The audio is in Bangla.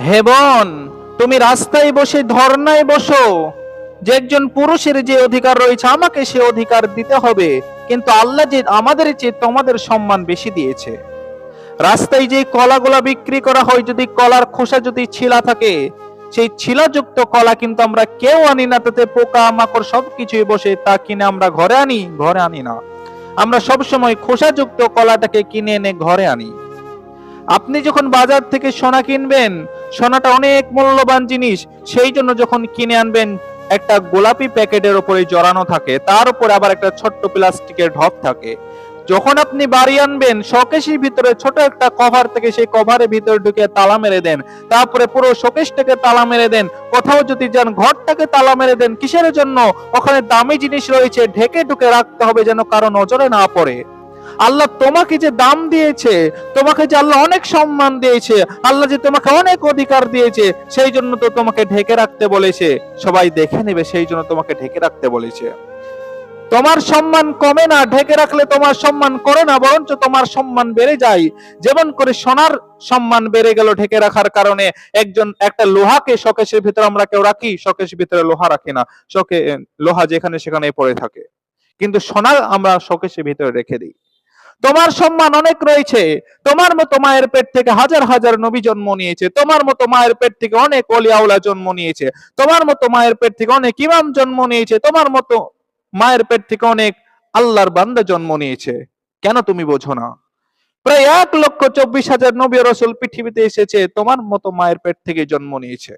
হে বোন, তুমি রাস্তায় বসে ধর্নায় বসো, যে একজন পুরুষের যে অধিকার রয়েছে আমাকে সে অধিকার দিতে হবে, কিন্তু আল্লাহ যে আমাদের চেয়ে তোমাদের সম্মান বেশি দিয়েছে। রাস্তায় যে কলাগুলা বিক্রি করা হয়, যদি কলার খোসা যদি ছিলা থাকে, সেই ছিলাযুক্ত কলা কিন্তু আমরা কেউ আনি না, তাতে পোকা মাকড় সবকিছুই বসে, তা কিনে আমরা ঘরে আনি? ঘরে আনি না। আমরা সবসময় খোসাযুক্ত কলাটাকে কিনে এনে ঘরে আনি। আপনি যখন বাজার থেকে সোনা কিনবেন, সোনাটা অনেক মূল্যবান জিনিস, সেই জন্য যখন কিনে আনবেন একটা গোলাপি প্যাকেটের উপরে জড়ানো থাকে, তার উপরে আবার একটা ছোট্ট প্লাস্টিকের ঢপ থাকে। যখন আপনি বাড়ি আনবেন, শোকেশের ভিতরে ছোট একটা কভার থেকে সেই কভারের ভিতরে ঢুকে তালা মেরে দেন, তারপরে পুরো শোকেশটাকে তালা মেরে দেন। কোথাও যদি যান, ঘরটাকে তালা মেরে দেন। কিসের জন্য? ওখানে দামি জিনিস রয়েছে, ঢেকে ঢুকে রাখতে হবে যেন কারো নজরে না পড়ে। আল্লাহ তোমাকে যে দাম দিয়েছে, তোমাকে যে আল্লাহ অনেক সম্মান দিয়েছে, আল্লাহ যে তোমাকে অনেক অধিকার দিয়েছে, সেই জন্য তো তোমাকে ঢেকে রাখতে বলেছে। সবাই দেখে নেবে, সেই জন্য তোমাকে ঢেকে রাখতে বলেছে। তোমার সম্মান কমে না, ঢেকে রাখলে তোমার সম্মান করে না, বরঞ্চ তোমার সম্মান বেড়ে যায়। যেমন করে সোনার সম্মান বেড়ে গেল ঢেকে রাখার কারণে। একটা লোহাকে শোকেশের ভিতরে আমরা কেউ রাখি? শোকেশের ভিতরে লোহা রাখি না। শোকে লোহা যেখানে সেখানে পড়ে থাকে, কিন্তু সোনা আমরা শোকেশের ভিতরে রেখে দিই। তোমার সম্মান অনেক রয়েছে। তোমার মতো মায়ের পেট থেকে হাজার হাজার নবী জন্ম নিয়েছে, তোমার মতো মায়ের পেট থেকে অনেক ওলি আউলা জন্ম নিয়েছে, তোমার মতো মায়ের পেট থেকে অনেক ইমাম জন্ম নিয়েছে, তোমার মতো মায়ের পেট থেকে অনেক আল্লাহর বান্দা জন্ম নিয়েছে। কেন তুমি বোঝো না? প্রায় 1,24,000 নবী রাসূল পৃথিবীতে এসেছে, তোমার মতো মায়ের পেট থেকে জন্ম নিয়েছে।